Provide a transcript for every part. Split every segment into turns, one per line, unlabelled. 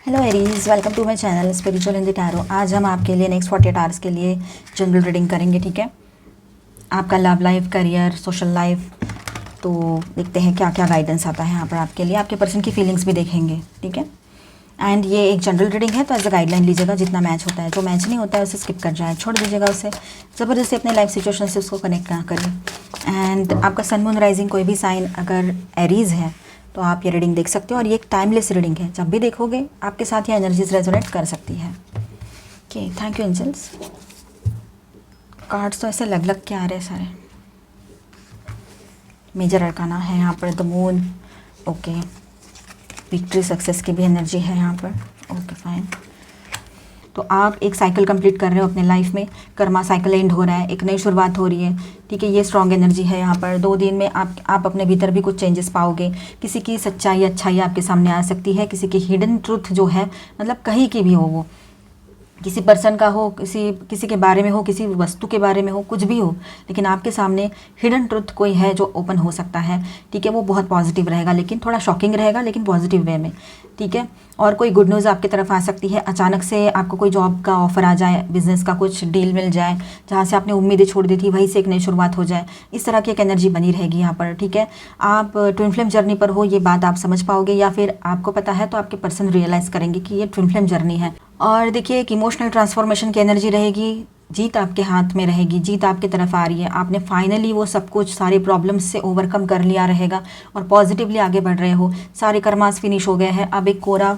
Hello Aries, welcome to my channel spiritual in the tarot. आज हम आपके लिए नेक्स्ट 48 आवर्स के लिए जनरल रीडिंग करेंगे। ठीक है, आपका love life, career, social life. तो देखते हैं क्या क्या गाइडेंस आता है यहाँ पर आपके लिए। आपके पर्सन की फीलिंग्स भी देखेंगे। ठीक है, एंड ये एक जनरल रीडिंग है तो एज अ गाइडलाइन लीजिएगा। जितना मैच होता है, जो मैच नहीं होता है उसे स्किप कर जाए, छोड़ दीजिएगा उसे। ज़बरदस्ती अपने लाइफ सिचुएशन से उसको कनेक्ट ना करें। एंड आपका सन मून राइजिंग कोई भी साइन अगर एरीज है तो आप ये रीडिंग देख सकते हो। और ये एक टाइमलेस रीडिंग है, जब भी देखोगे आपके साथ ये एनर्जीज रेजोनेट कर सकती है। Okay, thank you angels. Cards तो ऐसे लग लग के आ रहे हैं सारे। मेजर अरकाना है यहाँ पर, the moon. Okay, victory success की भी एनर्जी है यहाँ पर। Okay fine. तो आप एक साइकिल कंप्लीट कर रहे हो अपने लाइफ में। कर्मा साइकिल एंड हो रहा है, एक नई शुरुआत हो रही है। ठीक है, ये स्ट्रॉन्ग एनर्जी है यहाँ पर। 2 दिन में आप अपने भीतर भी कुछ चेंजेस पाओगे। किसी की सच्चाई, अच्छाई आपके सामने आ सकती है। किसी की हिडन ट्रूथ जो है, मतलब कहीं की भी हो, वो किसी पर्सन का हो, किसी के बारे में हो, किसी वस्तु के बारे में हो, कुछ भी हो, लेकिन आपके सामने हिडन ट्रुथ कोई है जो ओपन हो सकता है। ठीक है, वो बहुत पॉजिटिव रहेगा, लेकिन थोड़ा शॉकिंग रहेगा, लेकिन पॉजिटिव वे में। ठीक है, और कोई गुड न्यूज़ आपकी तरफ आ सकती है। अचानक से आपको कोई जॉब का ऑफर आ जाए, बिजनेस का कुछ डील मिल जाए, जहाँ से आपने उम्मीदें छोड़ दी थी वहीं से एक नई शुरुआत हो जाए। इस तरह की एक एनर्जी बनी रहेगी यहाँ पर। ठीक है, आप ट्विन फ्लेम जर्नी पर हो, ये बात आप समझ पाओगे, या फिर आपको पता है तो आपके पर्सन रियलाइज़ करेंगे कि ये ट्विन फ्लेम जर्नी है। और देखिए, एक इमोशनल ट्रांसफॉर्मेशन की एनर्जी रहेगी। जीत आपके हाथ में रहेगी, जीत आपकी तरफ आ रही है। आपने फाइनली वो सब कुछ, सारे प्रॉब्लम्स से ओवरकम कर लिया रहेगा और पॉजिटिवली आगे बढ़ रहे हो। सारे कर्मास फिनिश हो गए हैं। अब एक कोरा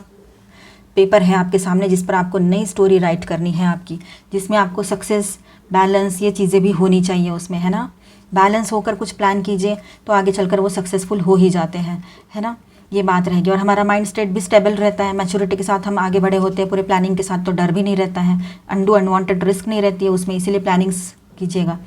पेपर है आपके सामने जिस पर आपको नई स्टोरी राइट करनी है आपकी, जिसमें आपको सक्सेस, बैलेंस, ये चीज़ें भी होनी चाहिए उसमें, है ना। बैलेंस होकर कुछ प्लान कीजिए तो आगे चलकर वो सक्सेसफुल हो ही जाते हैं, है ना। ये बात रहेगी। और हमारा माइंड स्टेट भी स्टेबल रहता है। मैच्योरिटी के साथ हम आगे बढ़े होते हैं। पूरे प्लानिंग के साथ तो डर भी नहीं रहता है, अनवांटेड रिस्क नहीं रहती है उसमें, इसीलिए प्लानिंग्स कीजिएगा।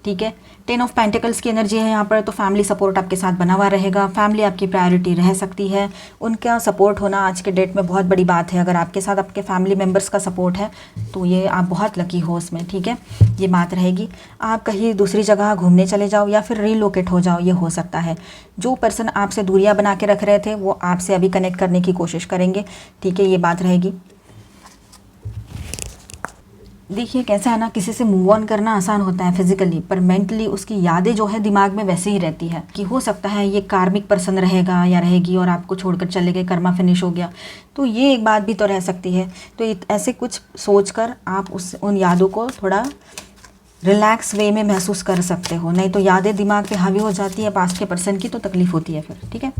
ठीक है, 10 ऑफ पेंटिकल्स की एनर्जी है यहाँ पर। तो फैमिली सपोर्ट आपके साथ बना हुआ रहेगा। फैमिली आपकी प्रायोरिटी रह सकती है। उनका सपोर्ट होना आज के डेट में बहुत बड़ी बात है। अगर आपके साथ आपके फैमिली मेम्बर्स का सपोर्ट है तो ये आप बहुत लकी हो उसमें। ठीक है, ये बात रहेगी। आप कहीं दूसरी जगह घूमने चले जाओ या फिर रीलोकेट हो जाओ, ये हो सकता है। जो पर्सन आपसे दूरियां बना के रख रहे थे वो आपसे अभी कनेक्ट करने की कोशिश करेंगे। ठीक है, ये बात रहेगी। देखिए कैसा है ना, किसी से मूव ऑन करना आसान होता है फिजिकली, पर मेंटली उसकी यादें जो है दिमाग में वैसे ही रहती है। कि हो सकता है ये कार्मिक पर्सन रहेगा या रहेगी और आपको छोड़कर चले गए, कर्मा फिनिश हो गया, तो ये एक बात भी तो रह सकती है। तो ऐसे कुछ सोचकर आप उन यादों को थोड़ा रिलैक्स वे में महसूस कर सकते हो। नहीं तो यादें दिमाग पे हावी हो जाती है पास्ट के पर्सन की, तो तकलीफ होती है फिर। ठीक है,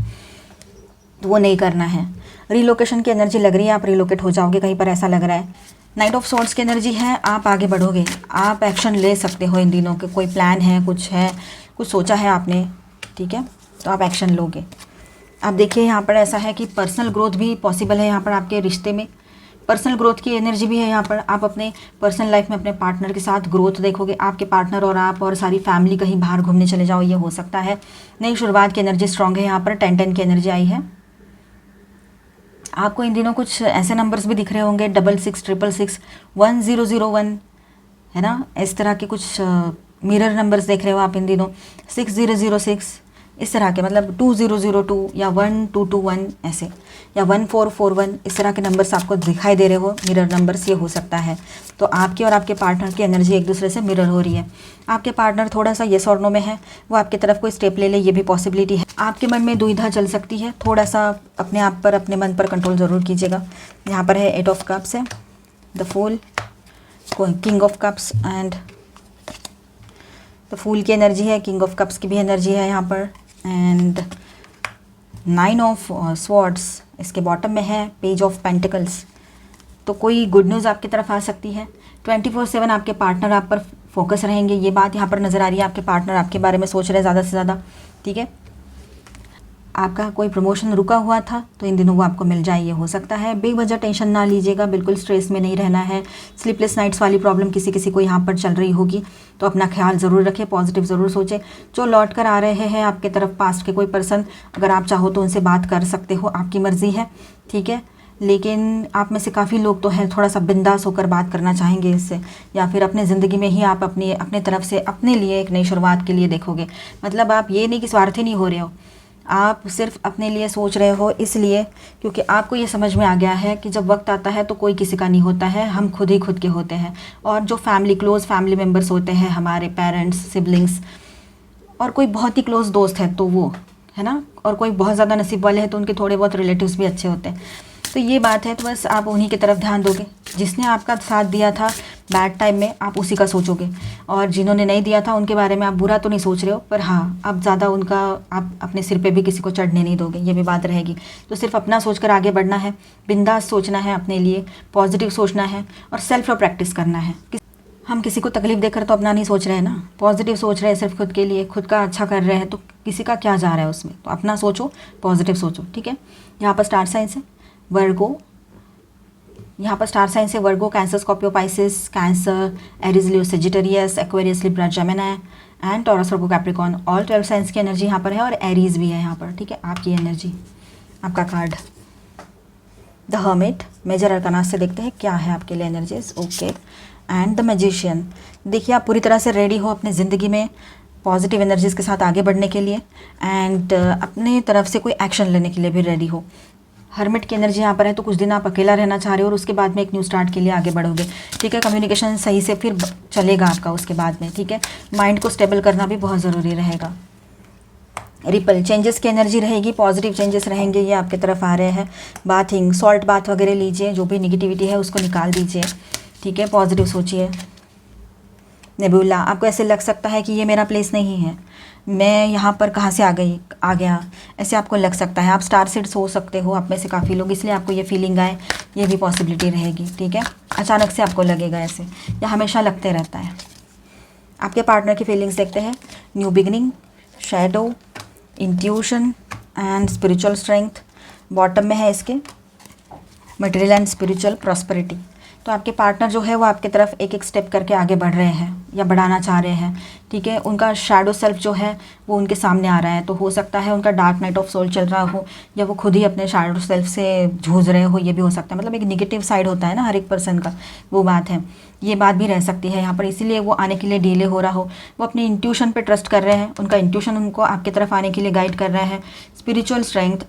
तो वो नहीं करना है। रिलोकेशन की एनर्जी लग रही है, आप रिलोकेट हो जाओगे कहीं पर, ऐसा लग रहा है। नाइट ऑफ सॉर्ड्स की एनर्जी है, आप आगे बढ़ोगे, आप एक्शन ले सकते हो इन दिनों के। कोई प्लान है, कुछ सोचा है आपने, ठीक है, तो आप एक्शन लोगे। आप देखिए यहाँ पर ऐसा है कि पर्सनल ग्रोथ भी पॉसिबल है यहाँ पर आपके रिश्ते में। पर्सनल ग्रोथ की एनर्जी भी है यहाँ पर। आप अपने पर्सनल लाइफ में अपने पार्टनर के साथ ग्रोथ देखोगे। आपके पार्टनर और आप और सारी फैमिली कहीं बाहर घूमने चले जाओ, ये हो सकता है। नई शुरुआत की एनर्जी स्ट्रांग है यहाँ पर। 10 की एनर्जी आई है। आपको इन दिनों कुछ ऐसे नंबर्स भी दिख रहे होंगे, 6666, 1001, है ना। इस तरह के कुछ मिरर नंबर्स देख रहे हो आप इन दिनों। 6006, इस तरह के, मतलब 2002 या 1221 ऐसे, या 1441, इस तरह के नंबर्स आपको दिखाई दे रहे हो, मिरर नंबर्स, ये हो सकता है। तो आपकी और आपके पार्टनर की एनर्जी एक दूसरे से मिरर हो रही है। आपके पार्टनर थोड़ा सा येस और नो में है, वो आपकी तरफ कोई स्टेप ले ले, ये भी पॉसिबिलिटी है। आपके मन में दुविधा चल सकती है, थोड़ा सा अपने आप पर, अपने मन पर कंट्रोल ज़रूर कीजिएगा। यहाँ पर है 8 ऑफ कप्स है, the fool, king of cups and the fool की एनर्जी है, किंग ऑफ कप्स की भी एनर्जी है यहाँ पर, एंड 9 ऑफ स्वॉर्ड्स इसके बॉटम में है, पेज ऑफ पेंटिकल्स। तो कोई गुड न्यूज़ आपकी तरफ आ सकती है। 24/7 आपके पार्टनर आप पर फोकस रहेंगे, ये बात यहाँ पर नज़र आ रही है। आपके पार्टनर आपके बारे में सोच रहे हैं ज़्यादा से ज़्यादा। ठीक है, आपका कोई प्रमोशन रुका हुआ था तो इन दिनों वो आपको मिल जाए, ये हो सकता है। बेवजह टेंशन ना लीजिएगा, बिल्कुल स्ट्रेस में नहीं रहना है। स्लीपलेस नाइट्स वाली प्रॉब्लम किसी किसी को यहाँ पर चल रही होगी, तो अपना ख्याल ज़रूर रखें, पॉजिटिव ज़रूर सोचें। जो लौट कर आ रहे हैं आपके तरफ पास्ट के कोई पर्सन, अगर आप चाहो तो उनसे बात कर सकते हो, आपकी मर्ज़ी है। ठीक है, लेकिन आप में से काफ़ी लोग तो हैं थोड़ा सा बिंदास होकर बात करना चाहेंगे इससे, या फिर अपने ज़िंदगी में ही आप अपने तरफ से अपने लिए एक नई शुरुआत के लिए देखोगे। मतलब आप ये नहीं कि स्वार्थी नहीं हो रहे हो, आप सिर्फ अपने लिए सोच रहे हो इसलिए क्योंकि आपको ये समझ में आ गया है कि जब वक्त आता है तो कोई किसी का नहीं होता है, हम खुद ही खुद के होते हैं। और जो फैमिली, क्लोज़ फैमिली मेम्बर्स होते हैं, हमारे पेरेंट्स, सिबलिंग्स, और कोई बहुत ही क्लोज़ दोस्त है तो वो है ना, और कोई बहुत ज़्यादा नसीब वाले हैं तो उनके थोड़े बहुत रिलेटिव्स भी अच्छे होते हैं। तो ये बात है, तो बस आप उन्हीं की तरफ ध्यान दोगे। जिसने आपका साथ दिया था बैड टाइम में, आप उसी का सोचोगे, और जिन्होंने नहीं दिया था उनके बारे में आप बुरा तो नहीं सोच रहे हो, पर हाँ, अब ज़्यादा उनका आप अपने सिर पे भी किसी को चढ़ने नहीं दोगे, ये भी बात रहेगी। तो सिर्फ अपना सोचकर आगे बढ़ना है, बिंदास सोचना है, अपने लिए पॉजिटिव सोचना है, और सेल्फ प्रैक्टिस करना है। हम किसी को तकलीफ देकर तो अपना नहीं सोच रहे हैं ना, पॉजिटिव सोच रहे हैं सिर्फ खुद के लिए, खुद का अच्छा कर रहे हैं, तो किसी का क्या जा रहा है उसमें। तो अपना सोचो, पॉजिटिव सोचो, ठीक है। यहाँ पर स्टार साइंस है वर्गो, यहाँ पर स्टार साइंस है Virgo, Cancer, Scorpio, Pisces, Cancer, Aries, Leo, Sagittarius, Aquarius, Libra, Gemini and Taurus, Virgo, Capricorn. All 12 signs की एनर्जी यहाँ पर है, और एरीज भी है यहाँ पर, ठीक है। आपकी एनर्जी, आपका card the hermit, major arcana से देखते हैं क्या है आपके लिए energies. Okay, and the magician. देखिए, आप पूरी तरह से रेडी हो अपने ज़िंदगी में पॉजिटिव एनर्जीज़ के साथ आगे बढ़ने के लिए, एंड अपने तरफ से कोई एक्शन लेने के लिए भी रेडी हो। हर्मिट की एनर्जी यहाँ पर है, तो कुछ दिन आप अकेला रहना चाह रहे हो और उसके बाद में एक न्यू स्टार्ट के लिए आगे बढ़ोगे, ठीक है। कम्युनिकेशन सही से फिर चलेगा आपका उसके बाद में, ठीक है। माइंड को स्टेबल करना भी बहुत ज़रूरी रहेगा। रिपल, चेंजेस की एनर्जी रहेगी, पॉजिटिव चेंजेस रहेंगे, ये आपके तरफ आ रहे हैं। बाथिंग, सॉल्ट बाथ वगैरह लीजिए, जो भी निगेटिविटी है उसको निकाल दीजिए, ठीक है। पॉजिटिव सोचिए। नेबुला, आपको ऐसे लग सकता है कि ये मेरा प्लेस नहीं है, मैं यहाँ पर कहाँ से आ गया, ऐसे आपको लग सकता है। आप स्टार सीड्स हो सकते हो, आप में से काफ़ी लोग, इसलिए आपको ये फीलिंग आए, ये भी पॉसिबिलिटी रहेगी, ठीक है। अचानक से आपको लगेगा ऐसे, या हमेशा लगते रहता है। आपके पार्टनर की फीलिंग्स देखते हैं। New beginning, shadow, intuition and spiritual strength. Bottom में है इसके मटेरियल एंड स्पिरिचुअल प्रॉस्पेरिटी। तो आपके पार्टनर जो है वो आपकी तरफ एक एक स्टेप करके आगे बढ़ रहे हैं या बढ़ाना चाह रहे हैं, ठीक है। उनका शैडो सेल्फ जो है वो उनके सामने आ रहा है, तो हो सकता है उनका डार्क नाइट ऑफ सोल चल रहा हो, या वो खुद ही अपने शैडो सेल्फ से जूझ रहे हो, ये भी हो सकता है। मतलब एक निगेटिव साइड होता है ना हर एक पर्सन का, वो बात है, ये बात भी रह सकती है यहाँ पर। इसीलिए वो आने के लिए डिले हो रहा हो। वो अपने इंट्यूशन पे ट्रस्ट कर रहे हैं, उनका इंट्यूशन उनको आपकी तरफ आने के लिए गाइड कर रहा है। स्पिरिचुअल स्ट्रेंथ,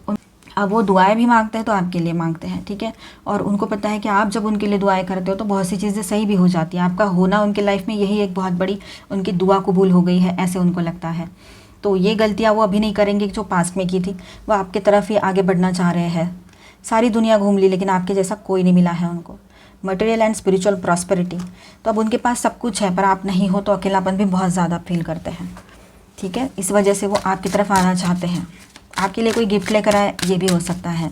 अब वो दुआएं भी मांगते हैं तो आपके लिए मांगते हैं, ठीक है। और उनको पता है कि आप जब उनके लिए दुआएं करते हो तो बहुत सी चीज़ें सही भी हो जाती हैं। आपका होना उनके लाइफ में यही एक बहुत बड़ी उनकी दुआ कबूल हो गई है, ऐसे उनको लगता है। तो ये गलतियाँ वो अभी नहीं करेंगे जो पास्ट में की थी, वो आपके तरफ ही आगे बढ़ना चाह रहे हैं। सारी दुनिया घूम ली लेकिन आपके जैसा कोई नहीं मिला है उनको। मटेरियल एंड स्पिरिचुअल प्रॉस्पेरिटी, तो अब उनके पास सब कुछ है पर आप नहीं हो, तो अकेलापन भी बहुत ज़्यादा फील करते हैं, ठीक है। इस वजह से वो आपकी तरफ आना चाहते हैं, आपके लिए कोई गिफ्ट लेकर आए, ये भी हो सकता है।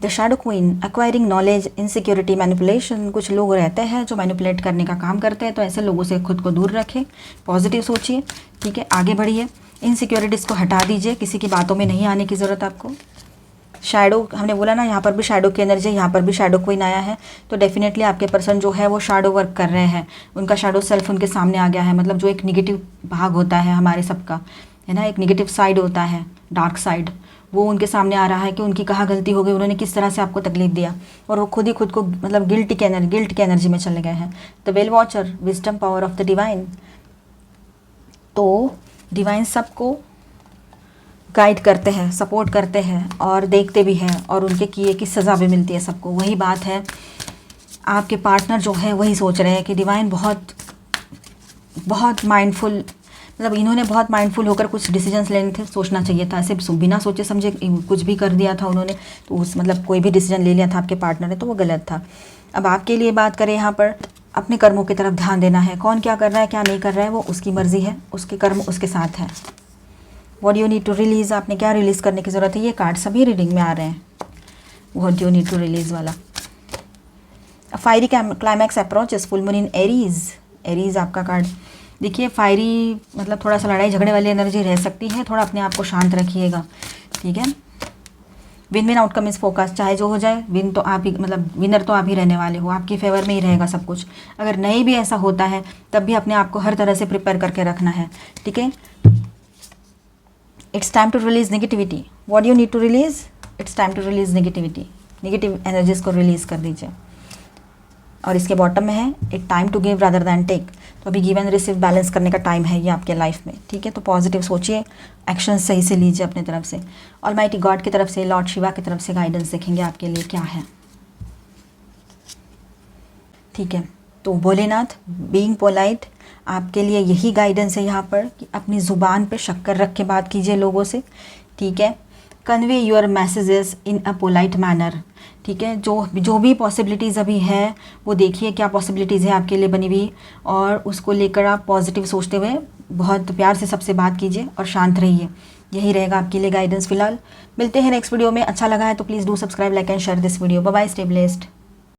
The shadow queen, acquiring knowledge, insecurity, manipulation. कुछ लोग रहते हैं जो मैनिपुलेट करने का काम करते हैं, तो ऐसे लोगों से खुद को दूर रखें, पॉजिटिव सोचिए, ठीक है, आगे बढ़िए। इनसिक्योरिटीज़ को हटा दीजिए, किसी की बातों में नहीं आने की ज़रूरत आपको। शैडो, हमने बोला ना, यहाँ पर भी शैडो की एनर्जी, यहाँ पर भी शैडो क्वीन आया है, तो डेफिनेटली आपके पर्सन जो है वो शैडो वर्क कर रहे हैं, उनका शैडो सेल्फ उनके सामने आ गया है। मतलब जो एक निगेटिव भाग होता है हमारे सबका, है ना, एक निगेटिव साइड होता है, डार्क साइड, वो उनके सामने आ रहा है कि उनकी कहाँ गलती हो गई, उन्होंने किस तरह से आपको तकलीफ दिया, और वो खुद ही खुद को मतलब गिल्ट की एनर्जी में चले गए हैं। The well watcher, wisdom, power of the divine. तो डिवाइन सबको गाइड करते हैं, सपोर्ट करते हैं और देखते भी हैं, और उनके किए की सज़ा भी मिलती है सबको। वही बात है, आपके पार्टनर जो है वही सोच रहे हैं कि डिवाइन बहुत माइंडफुल, मतलब इन्होंने बहुत माइंडफुल होकर कुछ डिसीजंस लेने थे, सोचना चाहिए था। ऐसे बिना सोचे समझे कुछ भी कर दिया था उन्होंने, तो उस मतलब कोई भी डिसीजन ले लिया था आपके पार्टनर ने, तो वो गलत था। अब आपके लिए बात करें, यहाँ पर अपने कर्मों की तरफ ध्यान देना है। कौन क्या कर रहा है, क्या नहीं कर रहा है, वो उसकी मर्ज़ी है, उसके कर्म उसके साथ है। What you need to release, आपने क्या रिलीज़ करने की ज़रूरत है, ये कार्ड सभी रीडिंग में आ रहे हैं। What you need to release वाला। Fiery climax approaches, full moon in Aries. Aries आपका कार्ड, देखिए फायरी मतलब थोड़ा सा लड़ाई झगड़े वाली एनर्जी रह सकती है, थोड़ा अपने आप को शांत रखिएगा, ठीक है। विन विन आउटकम इस फोकस, चाहे जो हो जाए विन तो आप ही, मतलब विनर तो आप ही रहने वाले हो, आपकी फेवर में ही रहेगा सब कुछ। अगर नहीं भी ऐसा होता है तब भी अपने आप को हर तरह से प्रिपेयर करके रखना है, ठीक है। It's time to release negativity. What you need to release, it's time to release negativity. Negative energies को रिलीज़ कर दीजिए। और इसके बॉटम में है it time to give rather than take. तो अभी गिव एंड रिसीव बैलेंस करने का टाइम है ये आपके लाइफ में, ठीक है। तो पॉजिटिव सोचिए, एक्शन सही से लीजिए अपने तरफ से। ऑलमाइटी गॉड की तरफ से, लॉर्ड शिवा की तरफ से गाइडेंस देखेंगे आपके लिए क्या है, ठीक है। तो भोलेनाथ, बीइंग पोलाइट, आपके लिए यही गाइडेंस है यहाँ पर कि अपनी ज़ुबान पे शक्कर रख के बात कीजिए लोगों से, ठीक है। Convey your messages in a polite manner, ठीक है। जो भी पॉसिबिलिटीज़ अभी है वो देखिए क्या पॉसिबिलिटीज़ है आपके लिए बनी हुई, और उसको लेकर आप पॉजिटिव सोचते हुए बहुत प्यार से सबसे बात कीजिए और शांत रहिए। यही रहेगा आपके लिए गाइडेंस फिलहाल। मिलते हैं नेक्स्ट वीडियो में। अच्छा लगा है तो please do subscribe, like and share this video. Bye bye, stay blessed.